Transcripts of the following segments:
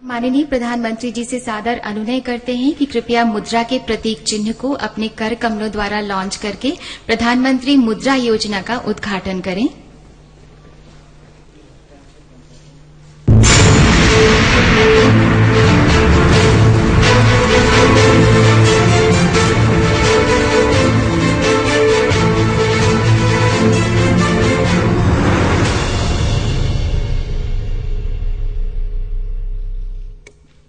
माननीय प्रधानमंत्री जी से सादर अनुनय करते हैं कि कृपया मुद्रा के प्रतीक चिन्ह को अपने कर कमलों द्वारा लॉन्च करके प्रधानमंत्री मुद्रा योजना का उद्घाटन करें।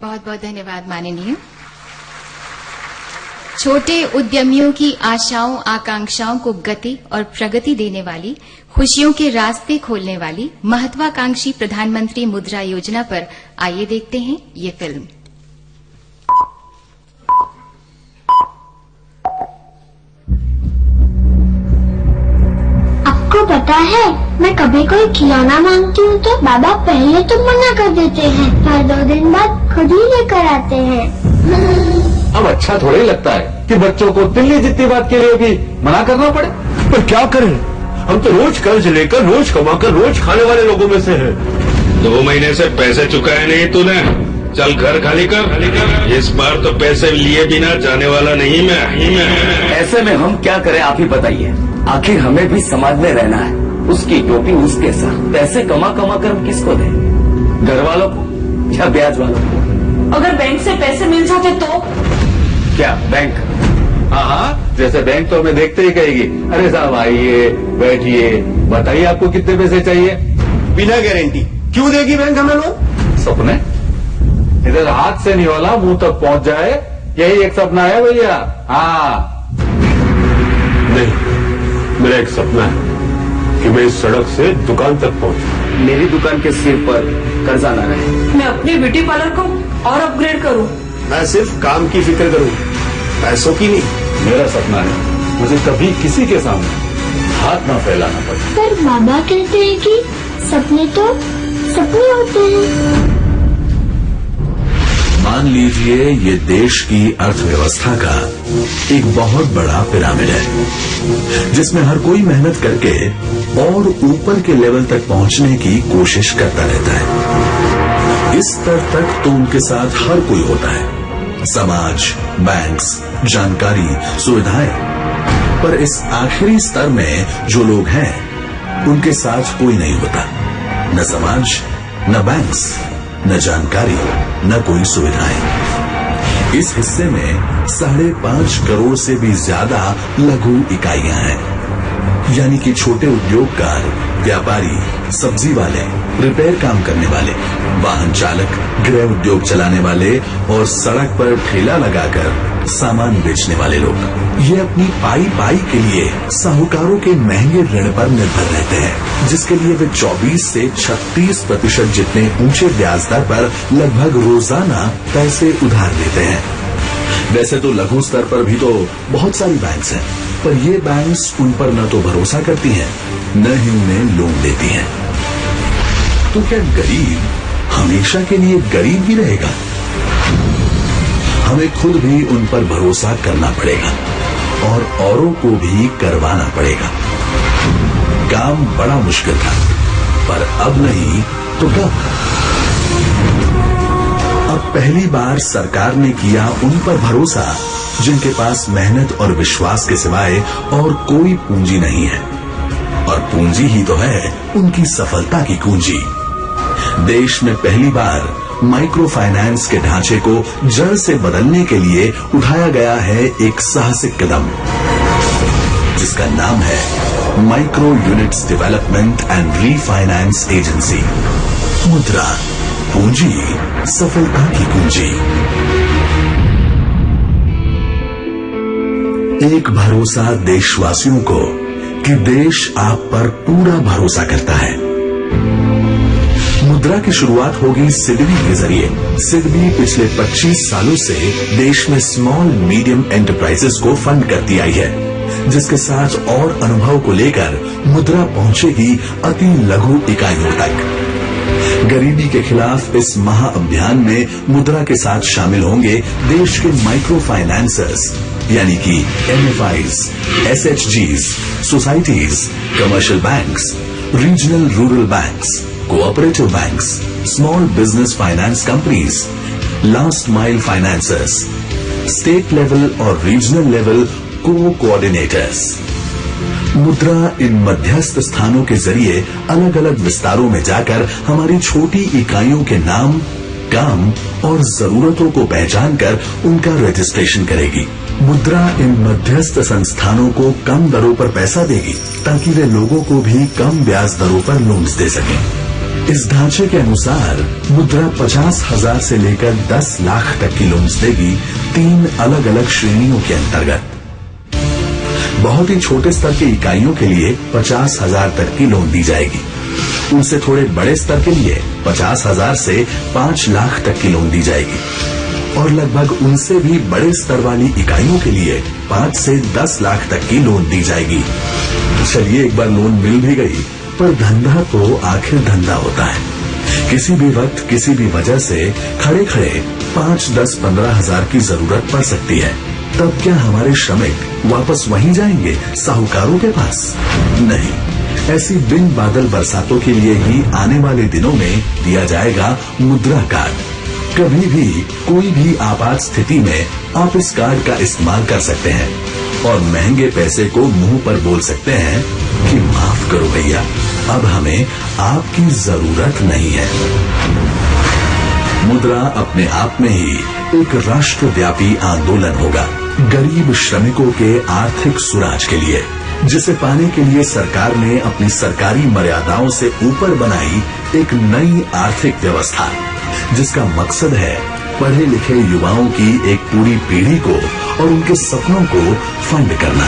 बहुत बहुत धन्यवाद माननीय। छोटे उद्यमियों की आशाओं आकांक्षाओं को गति और प्रगति देने वाली, खुशियों के रास्ते खोलने वाली महत्वाकांक्षी प्रधानमंत्री मुद्रा योजना पर आइए देखते हैं ये फिल्म। आपको पता है, मैं कभी कोई खिलौना मांगती हूँ तो बाबा पहले तो मना कर देते हैं, पर 2 दिन बाद खुद ही लेकर आते हैं। अब अच्छा थोड़ा ही लगता है कि बच्चों को तिल्ली जितनी बात के लिए भी मना करना पड़े। पर क्या करें, हम तो रोज कर्ज लेकर रोज कमाकर रोज खाने वाले लोगों में से हैं। 2 महीने से पैसे चुकाए नहीं तूने, चल घर खाली कर। इस बार तो पैसे लिए बिना जाने वाला नहीं मैं। ऐसे में हम क्या करें, आप ही बताइए। आखिर हमें भी समाज में रहना है, उसकी टोपी उसके साथ। पैसे कमा कमा कर हम किसको दें, घर वालों को या ब्याज वालों को? अगर बैंक से पैसे मिल जाते तो? क्या बैंक? हाँ, जैसे बैंक तो हमें देखते ही कहेगी, अरे साहब आइए बैठिए, बताइए आपको कितने पैसे चाहिए। बिना गारंटी क्यों देगी बैंक हमें लोन? सपने इधर हाथ से नहीं वाला मुंह तक पहुंच जाए, यही एक सपना है भैया। हाँ नहीं, मेरा एक सपना है कि मैं इस सड़क से दुकान तक पहुंचूं। मेरी दुकान के सिर पर कर्जा न रहे। मैं अपने ब्यूटी पार्लर को और अपग्रेड करूं। मैं सिर्फ काम की फिक्र करूं, पैसों की नहीं। मेरा सपना है मुझे कभी किसी के सामने हाथ ना फैलाना पड़े। पर बाबा कहते हैं कि सपने तो सपने होते हैं। मान लीजिए ये देश की अर्थव्यवस्था का एक बहुत बड़ा पिरामिड है, जिसमें हर कोई मेहनत करके और ऊपर के लेवल तक पहुंचने की कोशिश करता रहता है। इस स्तर तक तो उनके साथ हर कोई होता है, समाज, बैंक्स, जानकारी, सुविधाएं। पर इस आखिरी स्तर में जो लोग हैं, उनके साथ कोई नहीं होता, न समाज, न बैंक्स, न जानकारी, न कोई सुविधाएं। इस हिस्से में 5.5 करोड़ से भी ज्यादा लघु इकाइयां हैं, यानी कि छोटे उद्योगकार, व्यापारी, सब्जी वाले, रिपेयर काम करने वाले, वाहन चालक, गृह उद्योग चलाने वाले और सड़क पर ठेला लगाकर सामान बेचने वाले लोग। ये अपनी पाई के लिए साहूकारों के महंगे ऋण पर निर्भर रहते हैं, जिसके लिए वे 24 से 36% जितने ऊंचे ब्याज दर पर लगभग रोजाना पैसे उधार लेते हैं। वैसे तो लघु स्तर पर भी तो बहुत सारी बैंक्स हैं, पर ये बैंक्स उन पर न तो भरोसा करती हैं, न ही उन्हें लोन देती हैं। तो क्या गरीब हमेशा के लिए गरीब ही रहेगा? हमें खुद भी उन पर भरोसा करना पड़ेगा और औरों को भी करवाना पड़ेगा। काम बड़ा मुश्किल था, पर अब नहीं तो कब? अब पहली बार सरकार ने किया उन पर भरोसा जिनके पास मेहनत और विश्वास के सिवाय और कोई पूंजी नहीं है, और पूंजी ही तो है उनकी सफलता की कुंजी। देश में पहली बार माइक्रो फाइनेंस के ढांचे को जड़ से बदलने के लिए उठाया गया है एक साहसिक कदम, जिसका नाम है micro units development and refinance agency. मुद्रा, पूंजी, सफलता की कुंजी। एक भरोसा देशवासियों को कि देश आप पर पूरा भरोसा करता है। मुद्रा की शुरुआत होगी सिडबी के जरिए। सिडबी पिछले 25 सालों से देश में स्मॉल मीडियम एंटरप्राइजेस को फंड करती आई है, जिसके साथ और अनुभव को लेकर मुद्रा पहुंचेगी अति लघु इकाइयों तक। गरीबी के खिलाफ इस महाअभियान में मुद्रा के साथ शामिल होंगे देश के माइक्रो फाइनेंसर्स, यानी कि MFIs, SHGs, societies, commercial banks, regional rural banks, cooperative banks, small business finance companies, last mile financiers, state level और रीजनल लेवल कोऑर्डिनेटर्स। मुद्रा इन मध्यस्थ स्थानों के जरिए अलग अलग विस्तारों में जाकर हमारी छोटी इकाइयों के नाम, काम और जरूरतों को पहचानकर उनका रजिस्ट्रेशन करेगी। मुद्रा इन मध्यस्थ संस्थानों को कम दरों पर पैसा देगी ताकि वे लोगों को भी कम ब्याज दरों पर लोन्स दे सकें। इस ढांचे के अनुसार मुद्रा 50,000 से लेकर 10 लाख तक की लोन्स देगी 3 अलग अलग श्रेणियों के अंतर्गत। बहुत ही छोटे स्तर की इकाइयों के लिए 50,000 तक की लोन दी जाएगी। उनसे थोड़े बड़े स्तर के लिए 50,000 से 5 लाख तक की लोन दी जाएगी और लगभग उनसे भी बड़े स्तर वाली इकाइयों के लिए 5 से 10 लाख तक की लोन दी जाएगी। चलिए, एक बार लोन मिल भी गई, पर धंधा तो आखिर धंधा होता है। किसी भी वक्त किसी भी वजह से खड़े खड़े 5, 10, 15,000 की जरूरत पड़ सकती है। तब क्या हमारे श्रमिक वापस वहीं जाएंगे, साहूकारों के पास? नहीं, ऐसी बिन बादल बरसातों के लिए ही आने वाले दिनों में दिया जाएगा मुद्रा कार्ड। कभी भी कोई भी आपात स्थिति में आप इस कार्ड का इस्तेमाल कर सकते हैं और महंगे पैसे को मुंह पर बोल सकते हैं कि माफ करो भैया, अब हमें आपकी जरूरत नहीं है। मुद्रा अपने आप में ही एक राष्ट्रव्यापी आंदोलन होगा गरीब श्रमिकों के आर्थिक सुराज के लिए, जिसे पाने के लिए सरकार ने अपनी सरकारी मर्यादाओं से ऊपर बनाई एक नई आर्थिक व्यवस्था, जिसका मकसद है पढ़े लिखे युवाओं की एक पूरी पीढ़ी को और उनके सपनों को फंड करना।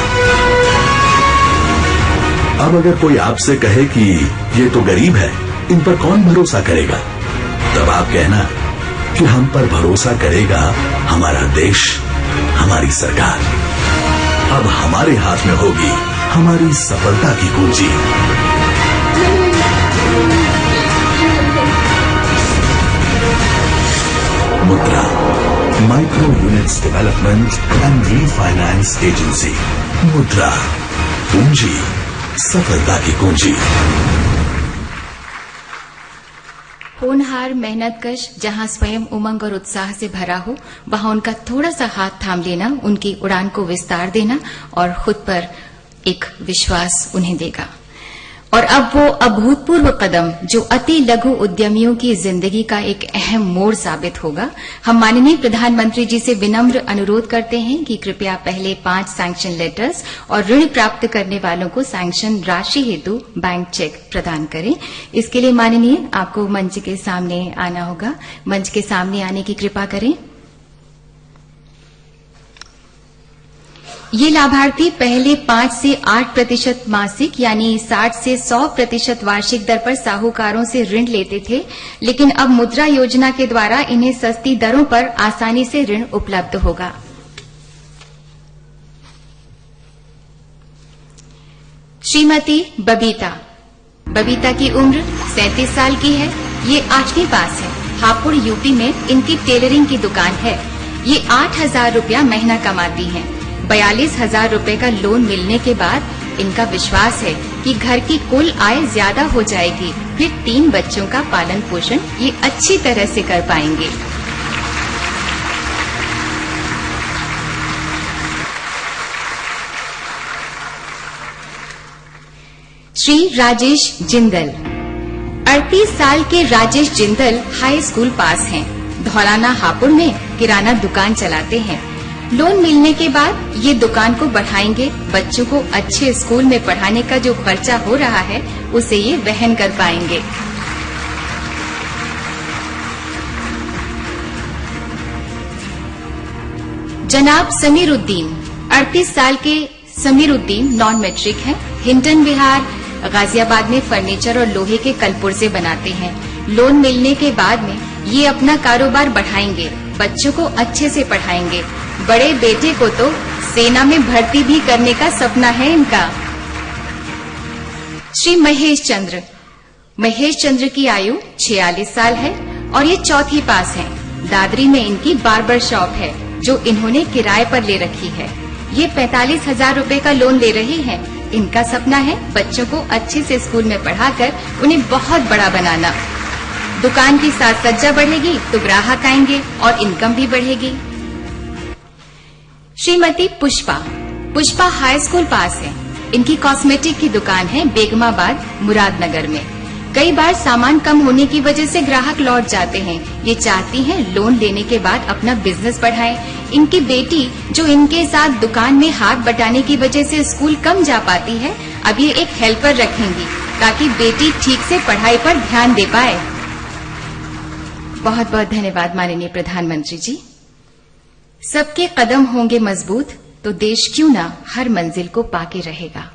अब अगर कोई आपसे कहे कि ये तो गरीब है, इन पर कौन भरोसा करेगा, तब आप कहना कि हम पर भरोसा करेगा हमारा देश, हमारी सरकार। अब हमारे हाथ में होगी हमारी सफलता की कुंजी। मुद्रा, micro units development and refinance agency. मुद्रा, पूंजी सफलता की कुंजी। होनहार, मेहनतकश, जहां स्वयं उमंग और उत्साह से भरा हो, वहां उनका थोड़ा सा हाथ थाम लेना उनकी उड़ान को विस्तार देना और खुद पर एक विश्वास उन्हें देगा। और अब वो अभूतपूर्व कदम जो अति लघु उद्यमियों की जिंदगी का एक अहम मोड़ साबित होगा। हम माननीय प्रधानमंत्री जी से विनम्र अनुरोध करते हैं कि कृपया पहले 5 सैंक्शन लेटर्स और ऋण प्राप्त करने वालों को सैंक्शन राशि हेतु बैंक चेक प्रदान करें। इसके लिए माननीय आपको मंच के सामने आना होगा। मंच के सामने आने की कृपा करें। ये लाभार्थी पहले 5 से 8% मासिक यानी 60 से 100% वार्षिक दर पर साहूकारों से ऋण लेते थे, लेकिन अब मुद्रा योजना के द्वारा इन्हें सस्ती दरों पर आसानी से ऋण उपलब्ध होगा। श्रीमती बबीता की उम्र 37 साल की है। ये 8वीं पास है। हापुड़ यूपी में इनकी टेलरिंग की दुकान है। ये 8,000 रुपया महीना कमाती हैं। 42,000 रुपए का लोन मिलने के बाद इनका विश्वास है कि घर की कुल आय ज्यादा हो जाएगी, फिर 3 बच्चों का पालन पोषण ये अच्छी तरह से कर पाएंगे। श्री राजेश जिंदल। 38 साल के राजेश जिंदल हाई स्कूल पास हैं। धौलाना हापुड़ में किराना दुकान चलाते हैं। लोन मिलने के बाद ये दुकान को बढ़ाएंगे। बच्चों को अच्छे स्कूल में पढ़ाने का जो खर्चा हो रहा है उसे ये वहन कर पाएंगे। जनाब समीरुद्दीन। 38 साल के समीरुद्दीन नॉन मैट्रिक हैं। हिंटन बिहार गाजियाबाद में फर्नीचर और लोहे के कलपुर्जे बनाते हैं। लोन मिलने के बाद में ये अपना कारोबार बढ़ाएंगे। बच्चों को अच्छे से पढ़ाएंगे। बड़े बेटे को तो सेना में भर्ती भी करने का सपना है इनका। श्री महेश चंद्र की आयु 46 साल है और ये 4वीं पास हैं। दादरी में इनकी बार्बर शॉप है जो इन्होंने किराए पर ले रखी है। ये 45,000 रुपए का लोन ले रही हैं। इनका सपना है बच्चों को अच्छे से स्कूल में पढ़ाकर उन्हें बहुत बड़ा बनाना। दुकान की साज सज्जा बढ़ेगी तो ग्राहक आएंगे और इनकम भी बढ़ेगी। श्रीमती पुष्पा हाई स्कूल पास है। इनकी कॉस्मेटिक की दुकान है बेगमाबाद मुरादनगर में। कई बार सामान कम होने की वजह से ग्राहक लौट जाते हैं। ये चाहती हैं लोन लेने के बाद अपना बिजनेस बढ़ाएं। इनकी बेटी जो इनके साथ दुकान में हाथ बटाने की वजह से स्कूल कम जा पाती है, अब ये एक हेल्पर रखेंगी ताकि बेटी ठीक से पढ़ाई पर ध्यान दे पाए। बहुत बहुत धन्यवाद माननीय प्रधानमंत्री जी। सबके कदम होंगे मजबूत तो देश क्यों ना हर मंजिल को पाके रहेगा।